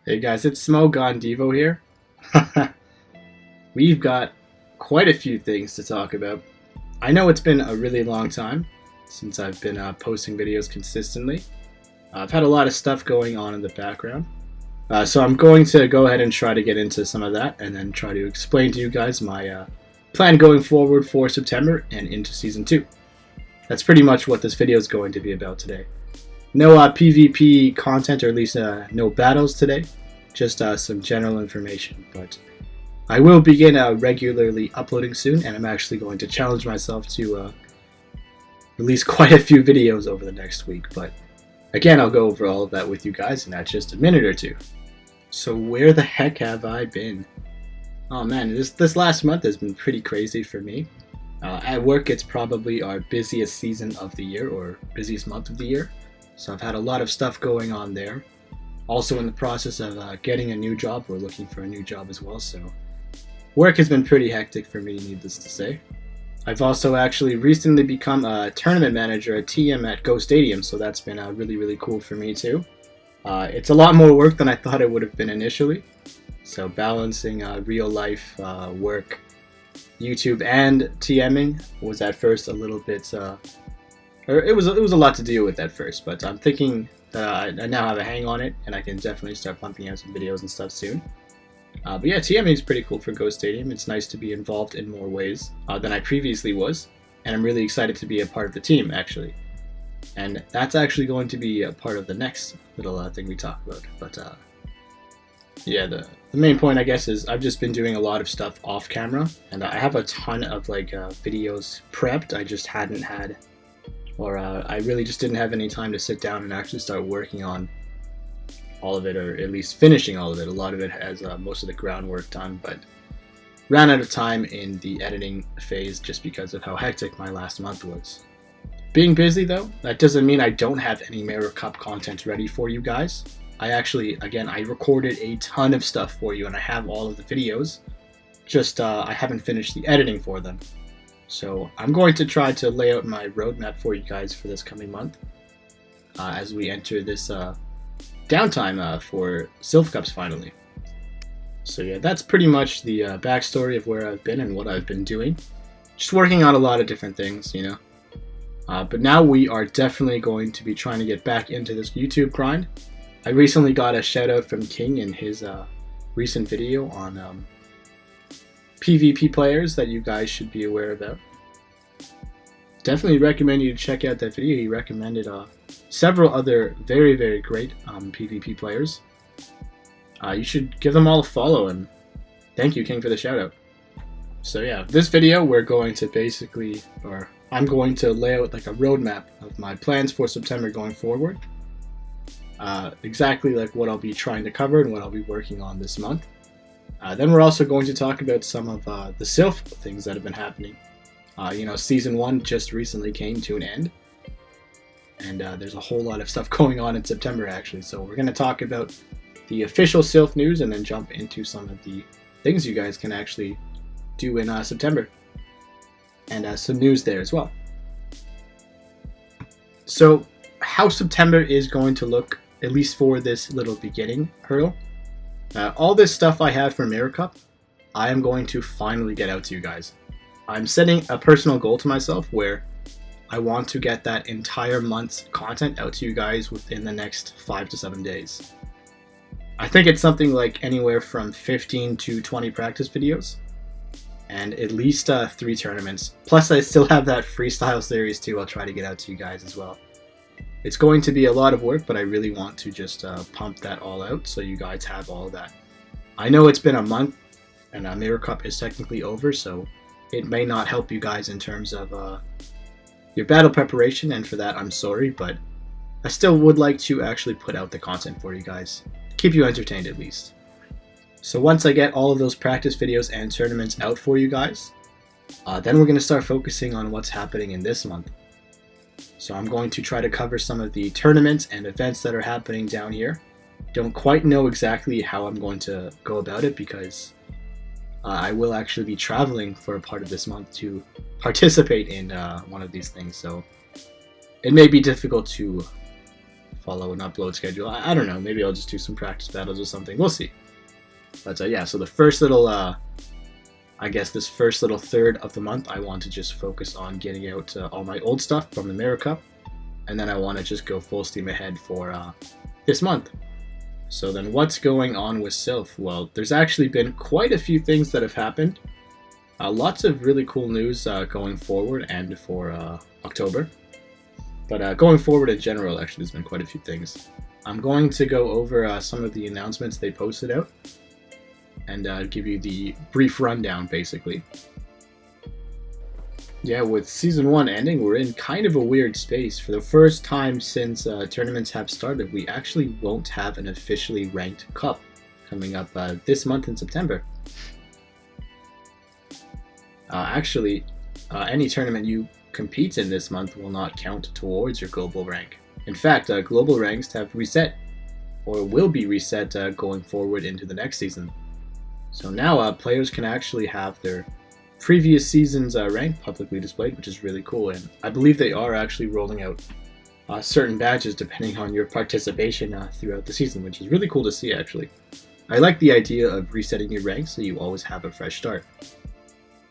Hey guys, it's ItsSMOGONdevo here. We've got quite a few things to talk about. I know it's been a really long time since I've been posting videos consistently. I've had a lot of stuff going on in the background. So I'm going to go ahead and try to get into some of that and then try to explain to you guys my plan going forward for September and into Season 2. That's pretty much what this video is going to be about today. No PvP content, or at least no battles today, just some general information. But I will begin regularly uploading soon, and I'm actually going to challenge myself to release quite a few videos over the next week. But again, I'll go over all of that with you guys in just a minute or two. So where the heck have I been? Oh man, this last month has been pretty crazy for me. At work, it's probably our busiest season of the year, or busiest month of the year. So I've had a lot of stuff going on there. Also in the process of getting a new job. We're looking for a new job as well. So work has been pretty hectic for me, needless to say. I've also actually recently become a tournament manager, a TM at Go Stadium. So that's been really, really cool for me too. It's a lot more work than I thought it would have been initially. So balancing real life work, YouTube, and TMing was at first a little bit... It was a lot to deal with at first, but I'm thinking that I now have a hang on it, and I can definitely start pumping out some videos and stuff soon. But yeah, TMing is pretty cool for Go Stadium. It's nice to be involved in more ways than I previously was, and I'm really excited to be a part of the team, actually. And that's actually going to be a part of the next little thing we talk about. But yeah, the main point, I guess, is I've just been doing a lot of stuff off camera, and I have a ton of videos prepped. I just hadn't had... or I really just didn't have any time to sit down and actually start working on all of it, or at least finishing all of it. A lot of it has most of the groundwork done, but ran out of time in the editing phase just because of how hectic my last month was. Being busy though, that doesn't mean I don't have any Mirror Cup content ready for you guys. I actually, again, I recorded a ton of stuff for you and I have all of the videos, just I haven't finished the editing for them. So I'm going to try to lay out my roadmap for you guys for this coming month as we enter this downtime for Silph Cups finally. So yeah, that's pretty much the backstory of where I've been and what I've been doing. Just working on a lot of different things, you know. But now we are definitely going to be trying to get back into this YouTube grind. I recently got a shout out from King in his recent video on PvP players that you guys should be aware about. Definitely recommend you to check out that video. He recommended several other very, very great PvP players. You should give them all a follow, and thank you, King, for the shout out. So yeah, this video we're going to basically, or I'm going to lay out like a roadmap of my plans for September going forward. Exactly like what I'll be trying to cover and what I'll be working on this month. Then we're also going to talk about some of the Silph things that have been happening. You know, Season 1 just recently came to an end. And there's a whole lot of stuff going on in September, actually. So we're going to talk about the official Silph news and then jump into some of the things you guys can actually do in September. And some news there as well. So how September is going to look, at least for this little beginning hurdle. All this stuff I have for Mirror Cup, I am going to finally get out to you guys. I'm setting a personal goal to myself where I want to get that entire month's content out to you guys within the next 5 to 7 days. I think it's something like anywhere from 15 to 20 practice videos and at least 3 tournaments. Plus I still have that freestyle series too I'll try to get out to you guys as well. It's going to be a lot of work, but I really want to just pump that all out so you guys have all of that. I know it's been a month and Mirror Cup is technically over, so it may not help you guys in terms of your battle preparation, and for that I'm sorry, but I still would like to actually put out the content for you guys. Keep you entertained at least. So once I get all of those practice videos and tournaments out for you guys, then we're going to start focusing on what's happening in this month. So I'm going to try to cover some of the tournaments and events that are happening down here. Don't quite know exactly how I'm going to go about it because I will actually be traveling for a part of this month to participate in one of these things. So it may be difficult to follow an upload schedule. I don't know. Maybe I'll just do some practice battles or something. We'll see. But yeah, so the first little, I guess this first little third of the month, I want to just focus on getting out all my old stuff from the Mirror Cup. And then I want to just go full steam ahead for this month. So then what's going on with Silph? Well, there's actually been quite a few things that have happened. Lots of really cool news going forward and for October. But going forward in general, actually, there's been quite a few things. I'm going to go over some of the announcements they posted out and give you the brief rundown, basically. Yeah, with Season 1 ending, we're in kind of a weird space. For the first time since tournaments have started, we actually won't have an officially ranked cup coming up this month in September. Any tournament you compete in this month will not count towards your global rank. In fact, global ranks have reset, or will be reset going forward into the next season. So now players can actually have their previous season's rank publicly displayed, which is really cool, and I believe they are actually rolling out certain badges depending on your participation throughout the season, which is really cool to see, actually. I like the idea of resetting your rank so you always have a fresh start.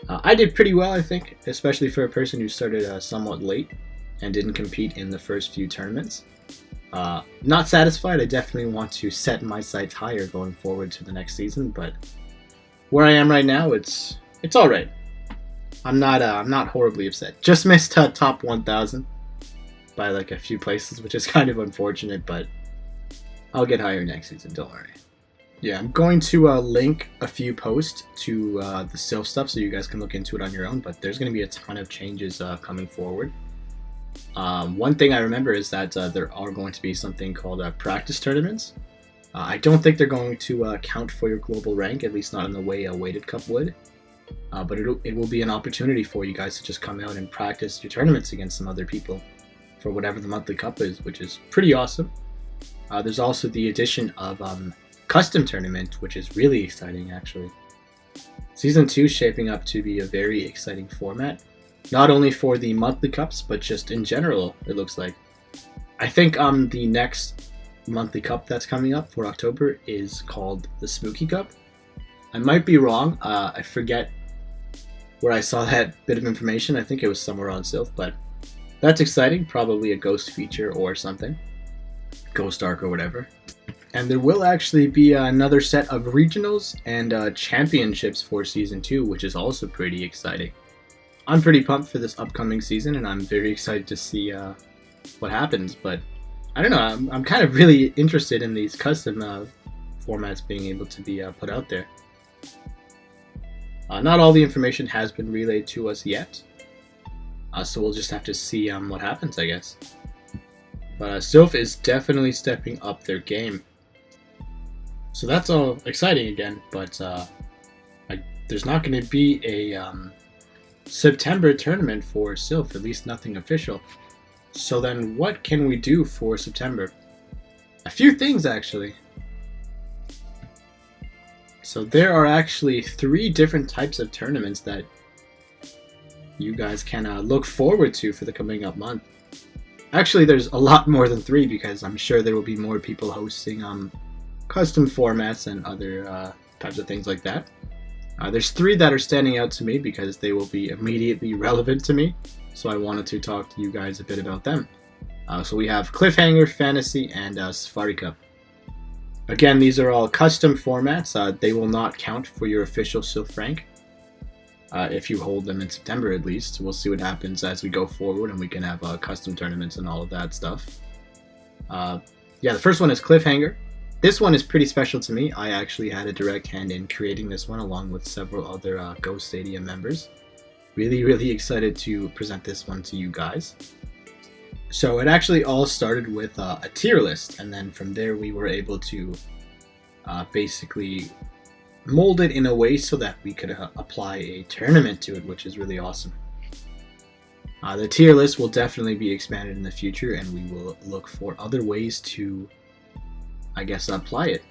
I did pretty well, I think, especially for a person who started somewhat late and didn't compete in the first few tournaments. Not satisfied. I definitely want to set my sights higher going forward to the next season, but where I am right now, it's alright. I'm not horribly upset. Just missed top 1,000 by like a few places, which is kind of unfortunate, but I'll get higher next season, don't worry. Yeah, I'm going to link a few posts to the Silph stuff so you guys can look into it on your own, but there's going to be a ton of changes coming forward. One thing I remember is that there are going to be something called practice tournaments. I don't think they're going to count for your global rank, at least not in the way a weighted cup would. But it will be an opportunity for you guys to just come out and practice your tournaments against some other people for whatever the monthly cup is, which is pretty awesome. There's also the addition of custom tournament, which is really exciting, actually. Season 2 is shaping up to be a very exciting format, not only for the monthly cups, but just in general, it looks like. I think the next monthly cup that's coming up for October is called the Spooky Cup. I might be wrong. I forget where I saw that bit of information. I think it was somewhere on Silph, but that's exciting. Probably a ghost feature or something. Ghost Arc or whatever. And there will actually be another set of regionals and championships for Season 2, which is also pretty exciting. I'm pretty pumped for this upcoming season, and I'm very excited to see what happens, but I don't know, I'm kind of really interested in these custom formats being able to be put out there. Not all the information has been relayed to us yet, so we'll just have to see what happens, I guess. But Silph is definitely stepping up their game. So that's all exciting again, but there's not going to be a September tournament for Silph, at least nothing official. So then what can we do for September? A few things, actually. So there are actually 3 different types of tournaments that you guys can look forward to for the coming up month. Actually, there's a lot more than 3 because I'm sure there will be more people hosting custom formats and other types of things like that. There's 3 that are standing out to me because they will be immediately relevant to me, so I wanted to talk to you guys a bit about them. So we have Cliffhanger, Fantasy, and Safari Cup. Again, these are all custom formats. They will not count for your official Silph rank, if you hold them in September at least. We'll see what happens as we go forward and we can have custom tournaments and all of that stuff. Yeah, the first one is Cliffhanger. This one is pretty special to me. I actually had a direct hand in creating this one along with several other Ghost Stadium members. Really excited to present this one to you guys. So it actually all started with a tier list, and then from there we were able to basically mold it in a way so that we could apply a tournament to it, which is really awesome. The tier list will definitely be expanded in the future, and we will look for other ways to, I guess, apply it.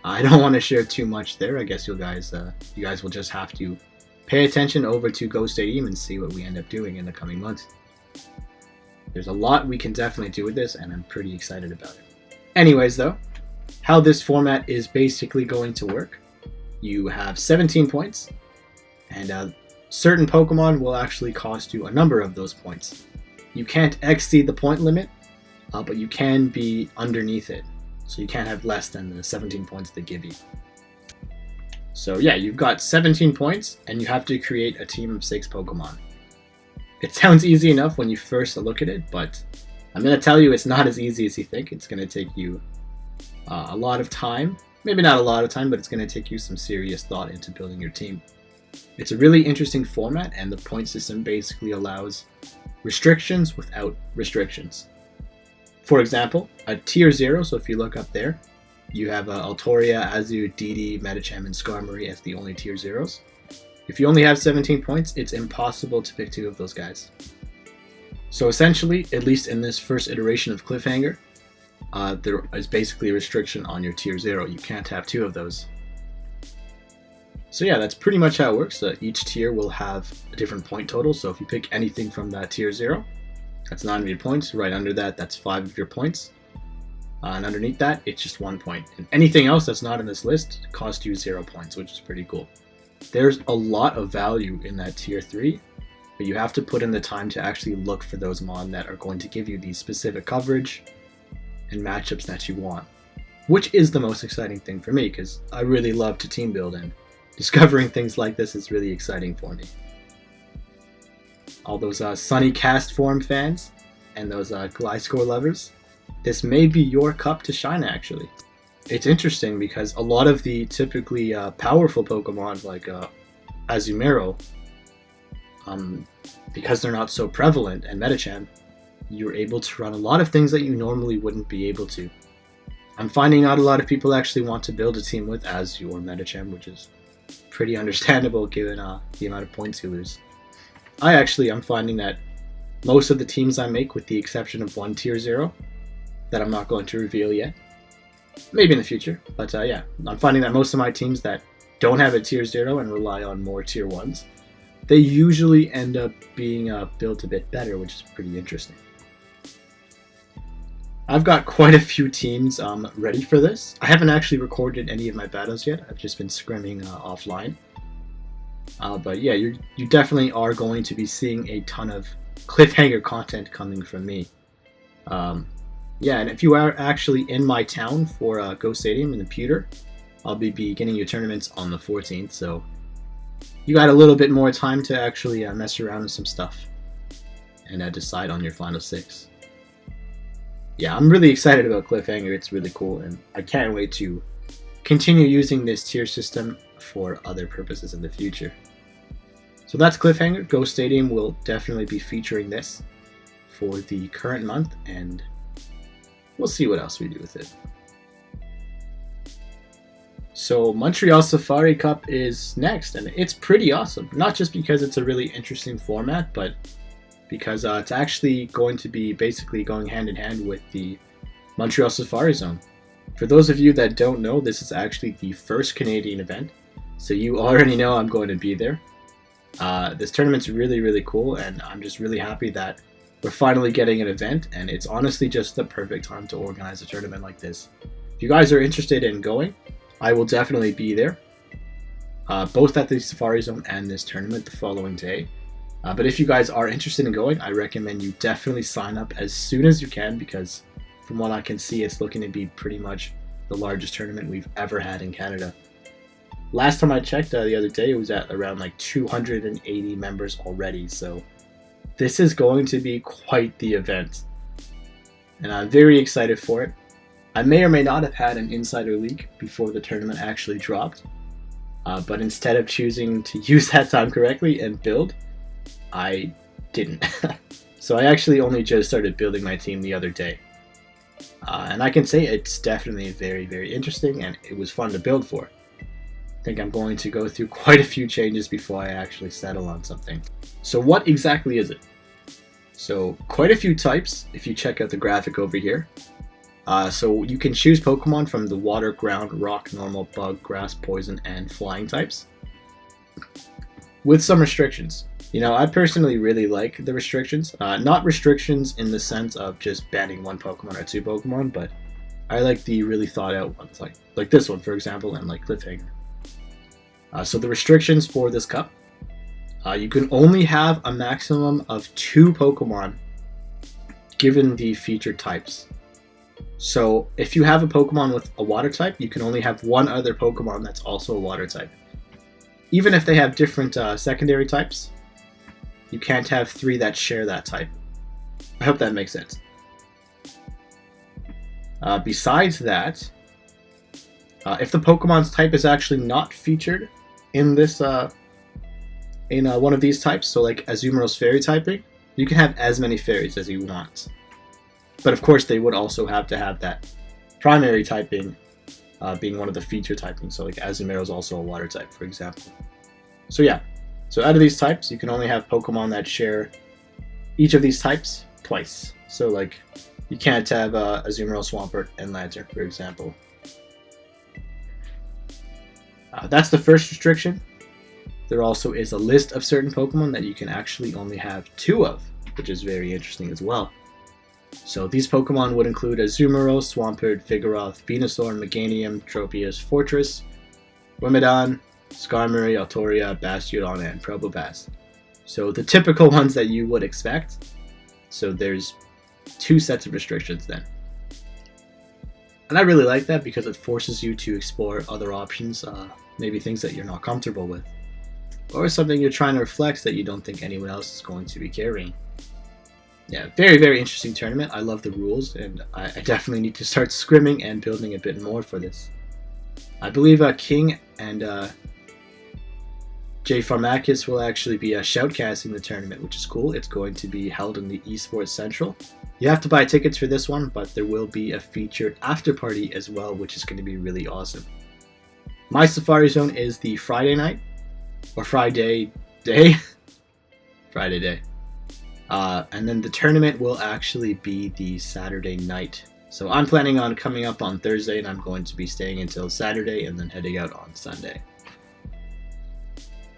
I don't want to share too much there. I guess you guys will just have to pay attention over to Ghost Stadium and see what we end up doing in the coming months. There's a lot we can definitely do with this, and I'm pretty excited about it. Anyways though, how this format is basically going to work, you have 17 points, and certain Pokemon will actually cost you a number of those points. You can't exceed the point limit, but you can be underneath it. So you can't have less than the 17 points they give you. So yeah, you've got 17 points, and you have to create a team of 6 Pokemon. It sounds easy enough when you first look at it, but I'm going to tell you it's not as easy as you think. It's going to take you a lot of time. Maybe not a lot of time, but it's going to take you some serious thought into building your team. It's a really interesting format, and the point system basically allows restrictions without restrictions. For example, a tier 0, so if you look up there, you have Altoria, Azu, Didi, Medicham, and Skarmory as the only tier 0s. If you only have 17 points, it's impossible to pick 2 of those guys. So essentially, at least in this first iteration of Cliffhanger, there is basically a restriction on your tier 0. You can't have 2 of those. So yeah, that's pretty much how it works. Each tier will have a different point total, so if you pick anything from that tier 0, that's 9 of your points. Right under that, that's 5 of your points. And underneath that, it's just 1 point. And anything else that's not in this list costs you 0 points, which is pretty cool. There's a lot of value in that tier 3, but you have to put in the time to actually look for those mon that are going to give you the specific coverage and matchups that you want. Which is the most exciting thing for me, because I really love to team build, and discovering things like this is really exciting for me. All those Sunny Cast Form fans and those Gliscor lovers, this may be your cup to shine actually. It's interesting because a lot of the typically powerful Pokemon like Azumarill, because they're not so prevalent, and Medicham, you're able to run a lot of things that you normally wouldn't be able to. I'm finding out a lot of people actually want to build a team with Azu or Medicham, which is pretty understandable given the amount of points you lose. I'm finding that most of the teams I make, with the exception of one tier 0, that I'm not going to reveal yet, maybe in the future, but yeah, I'm finding that most of my teams that don't have a tier 0 and rely on more tier 1s, they usually end up being built a bit better, which is pretty interesting. I've got quite a few teams ready for this. I haven't actually recorded any of my battles yet. I've just been scrimming offline. But yeah, you definitely are going to be seeing a ton of Cliffhanger content coming from me. Yeah, and if you are actually in my town for Go Stadium in the Pewter, I'll be beginning your tournaments on the 14th, so you got a little bit more time to actually mess around with some stuff and decide on your final 6. Yeah, I'm really excited about Cliffhanger. It's really cool, and I can't wait to continue using this tier system for other purposes in the future. So that's Cliffhanger. Go Stadium will definitely be featuring this for the current month, and we'll see what else we do with it. So Montreal Safari Cup is next, and it's pretty awesome. Not just because it's a really interesting format, but because it's actually going to be basically going hand in hand with the Montreal Safari Zone. For those of you that don't know, this is actually the first Canadian event, so you already know I'm going to be there. This tournament's really, really cool, and I'm just really happy that we're finally getting an event, and it's honestly just the perfect time to organize a tournament like this. If you guys are interested in going, I will definitely be there, both at the Safari Zone and this tournament the following day. But if you guys are interested in going, I recommend you definitely sign up as soon as you can, because from what I can see, it's looking to be pretty much the largest tournament we've ever had in Canada. Last time I checked the other day, it was at around like 280 members already, so this is going to be quite the event. And I'm very excited for it. I may or may not have had an insider leak before the tournament actually dropped, but instead of choosing to use that time correctly and build, I didn't. So I actually only just started building my team the other day. And I can say it's definitely very, very interesting, and it was fun to build for. I think I'm going to go through quite a few changes before I actually settle on something. So what exactly is it? So quite a few types if you check out the graphic over here. So you can choose Pokemon from the water, ground, rock, normal, bug, grass, poison, and flying types, with some restrictions. You know, I personally really like the restrictions. Not restrictions in the sense of just banning one Pokemon or 2 Pokemon, but I like the really thought out ones, like this one, for example, and like Cliffhanger. So the restrictions for this cup, you can only have a maximum of 2 Pokemon given the featured types. So if you have a Pokemon with a water type, you can only have 1 other Pokemon that's also a water type. Even if they have different secondary types, you can't have 3 that share that type. I hope that makes sense. Besides that, if the Pokemon's type is actually not featured in this one of these types, so like Azumaro's fairy typing, you can have as many fairies as you want. But of course, they would also have to have that primary typing being one of the feature typings. So like Azumaro's also a water type, for example. So yeah, so out of these types, you can only have Pokemon that share each of these types twice. So like, you can't have Azumarill, Swampert, and Lantern, for example. That's the first restriction. There also is a list of certain Pokemon that you can actually only have 2 of, which is very interesting as well. So these Pokemon would include Azumarill, Swampert, Vigoroth, Venusaur, Meganium, Tropius, Fortress, Wimidon, Skarmory, Altoria, Bastiodon, and Probopass. So the typical ones that you would expect. So there's 2 sets of restrictions then. And I really like that because it forces you to explore other options, maybe things that you're not comfortable with, or something you're trying to reflect that you don't think anyone else is going to be carrying. Yeah, very, very interesting tournament. I love the rules, and I definitely need to start scrimming and building a bit more for this. I believe King and Jay Pharmakis will actually be shoutcasting the tournament, which is cool. It's going to be held in the Esports Central. You have to buy tickets for this one, but there will be a featured after party as well, which is going to be really awesome. My Safari Zone is the Friday night, or Friday day. Friday day. And then the tournament will actually be the Saturday night. So I'm planning on coming up on Thursday, and I'm going to be staying until Saturday and then heading out on Sunday.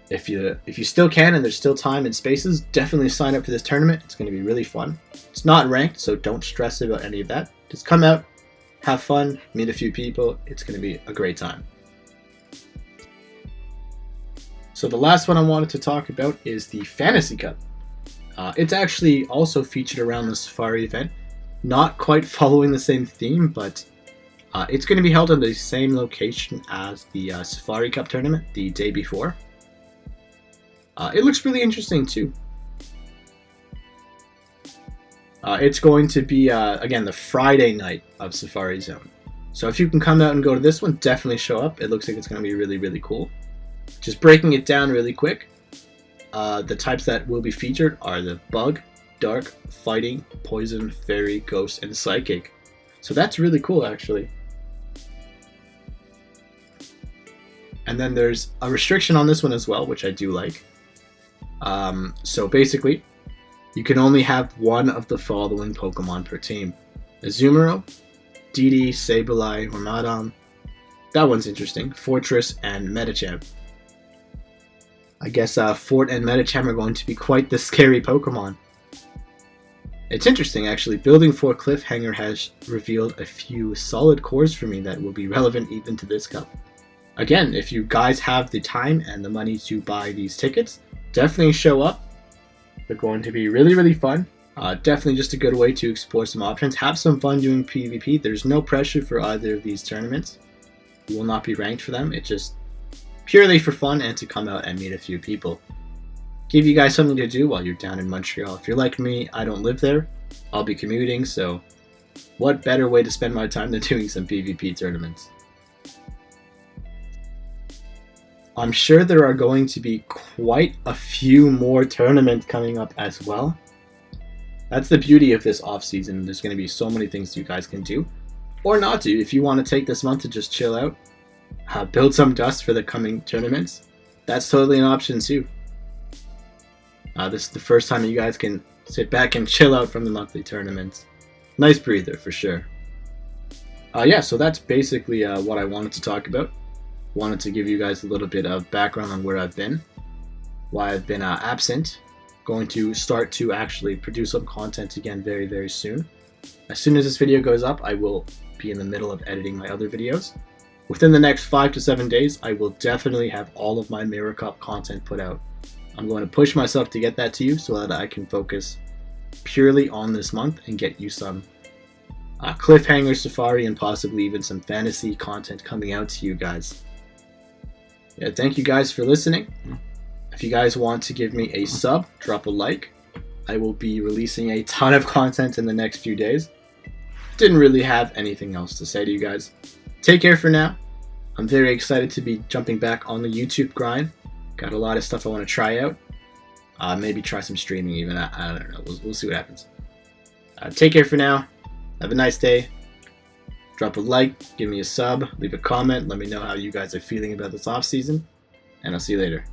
If you still can and there's still time and spaces, definitely sign up for this tournament. It's going to be really fun. It's not ranked, so don't stress about any of that. Just come out, have fun, meet a few people. It's going to be a great time. So the last one I wanted to talk about is the Fantasy Cup. It's actually also featured around the Safari event. Not quite following the same theme, but it's going to be held in the same location as the Safari Cup tournament the day before. It looks really interesting too. It's going to be, again, the Friday night of Safari Zone. So if you can come out and go to this one, definitely show up. It looks like it's going to be really, really cool. Just breaking it down really quick. The types that will be featured are the Bug, Dark, Fighting, Poison, Fairy, Ghost, and Psychic. So that's really cool, actually. And then there's a restriction on this one as well, which I do like. So basically, you can only have 1 of the following Pokemon per team: Azumarill, DD, Sableye, Hormadam. That one's interesting. Fortress, and Medicham. I guess Fort and Medicham are going to be quite the scary Pokemon. It's interesting, actually. Building for Cliffhanger has revealed a few solid cores for me that will be relevant even to this cup. Again, if you guys have the time and the money to buy these tickets, definitely show up. They're going to be really, really fun. Definitely just a good way to explore some options. Have some fun doing PvP. There's no pressure for either of these tournaments. You will not be ranked for them. It's just purely for fun and to come out and meet a few people. Give you guys something to do while you're down in Montreal. If you're like me, I don't live there. I'll be commuting, so what better way to spend my time than doing some PvP tournaments? I'm sure there are going to be quite a few more tournaments coming up as well. That's the beauty of this off-season. There's going to be so many things you guys can do, or not do. If you want to take this month to just chill out, build some dust for the coming tournaments, that's totally an option too. This is the first time you guys can sit back and chill out from the monthly tournaments. Nice breather for sure. Yeah, so that's basically what I wanted to talk about. Wanted to give you guys a little bit of background on where I've been, why I've been absent. Going to start to actually produce some content again very, very soon. As soon as this video goes up, I will be in the middle of editing my other videos. Within the next 5 to 7 days, I will definitely have all of my Mirror Cup content put out. I'm going to push myself to get that to you so that I can focus purely on this month and get you some cliffhanger safari and possibly even some fantasy content coming out to you guys. Yeah, thank you guys for listening. If you guys want to give me a sub, drop a like. I will be releasing a ton of content in the next few days. Didn't really have anything else to say to you guys. Take care for now. I'm very excited to be jumping back on the YouTube grind. Got a lot of stuff I want to try out. Maybe try some streaming even. I don't know. We'll see what happens. Take care for now. Have a nice day. Drop a like, give me a sub, leave a comment, let me know how you guys are feeling about this off season, and I'll see you later.